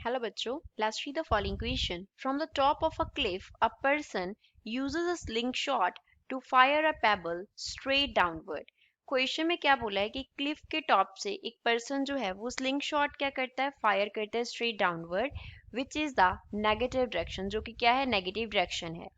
Hello बच्चों, let's read the following question. From the top of a cliff, a person uses a slingshot to fire a pebble straight downward. Question में क्या बोला है कि Cliff के top से एक पर्सन जो है वो स्लिंग शॉट क्या करता है, फायर करता है straight downward, which is the negative direction, जो कि क्या है, नेगेटिव डायरेक्शन है.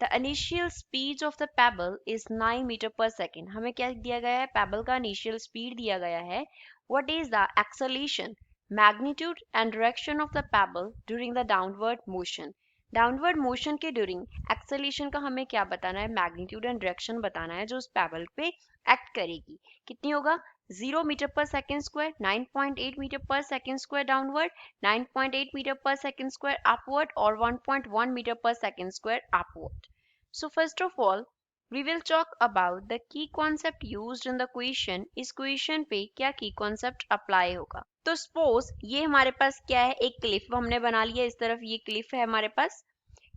The initial speed of the pebble is 9 metre per second. हमें क्या दिया गया है, पेबल का इनिशियल स्पीड दिया गया है. What is the acceleration, magnitude and direction of the pebble during the downward motion. Downward motion के ड्यूरिंग एक्सेलेरेशन का हमें क्या बताना है, मैग्नीट्यूड एंड डायरेक्शन बताना है जो उस पेबल पे एक्ट करेगी. कितनी होगा, 0 metre per second square, 9.8 metre per second square downward, 9.8 metre per second square upward और 1.1 metre per second square upward. So first of all, we will talk about the key concept used in the question. इस question पे क्या की concept apply होगा. तो suppose ये हमारे पास क्या है, एक क्लिफ हमने बना लिया, इस तरफ ये क्लिफ है हमारे पास.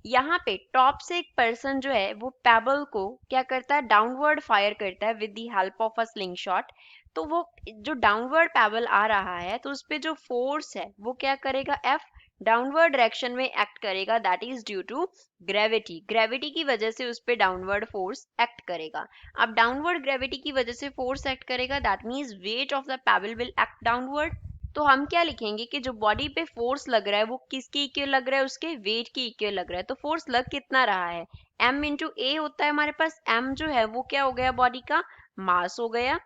यहाँ पे टॉप से एक पर्सन जो है वो पेबल को क्या करता है, डाउनवर्ड फायर करता है with the help of a sling shot. तो वो जो डाउनवर्ड पेबल आ रहा है तो उस पे जो फोर्स है वो क्या करेगा, एफ डाउनवर्ड डायरेक्शन में एक्ट करेगा, that is due to gravity. Gravity की वजह से उस पे डाउनवर्ड फोर्स एक्ट करेगा. अब डाउनवर्ड ग्रेविटी की वजह से फोर्स एक्ट करेगा, that means weight of the payable will act downward. तो हम क्या लिखेंगे कि जो बॉडी पे फोर्स लग रहा है वो किसके इक्वल लग रहा है, उसके वेट के इक्वल लग रहा है. तो फोर्स लग कितना रहा है, m इंटू ए होता है हमारे पास. m जो है वो क्या हो गया, बॉडी का मास हो गया.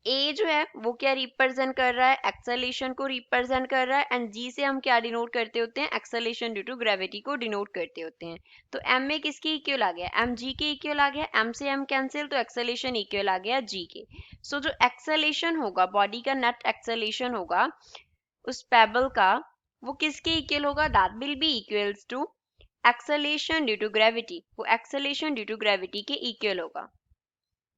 a जो है वो क्या रिप्रेजेंट कर रहा है, एक्सेलेरेशन को रिप्रेजेंट कर रहा है. एंड g से हम क्या डिनोट करते होते हैं, एक्सेलेरेशन ड्यू टू ग्रेविटी को डिनोट करते होते हैं. तो m में किसके इक्वल आ गया, m g के इक्वल आ गया. m से m कैंसिल, तो एक्सेलेरेशन इक्वल आ गया g के. सो जो एक्सेलेरेशन होगा, बॉडी का नेट एक्सेलेरेशन होगा उस पेबल का, वो किसके इक्वल होगा, that will be equals to acceleration due to gravity. वो एक्सेलेरेशन ड्यू टू ग्रेविटी के इक्वल होगा,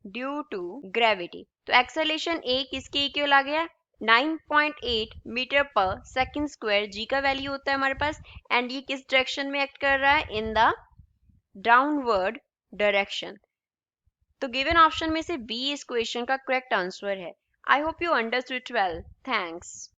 ड्यू टू ग्रेविटी. तो एक्सेलेरेशन ए किसके इक्वल आ गया, 9.8 मीटर पर सेकेंड स्क्वायर. जी का वैल्यू होता है हमारे पास. एंड ये किस डायरेक्शन में एक्ट कर रहा है, इन द डाउनवर्ड डायरेक्शन. तो गिवन ऑप्शन में से बी इस क्वेश्चन का करेक्ट आंसर है. I hope you understood well. Thanks.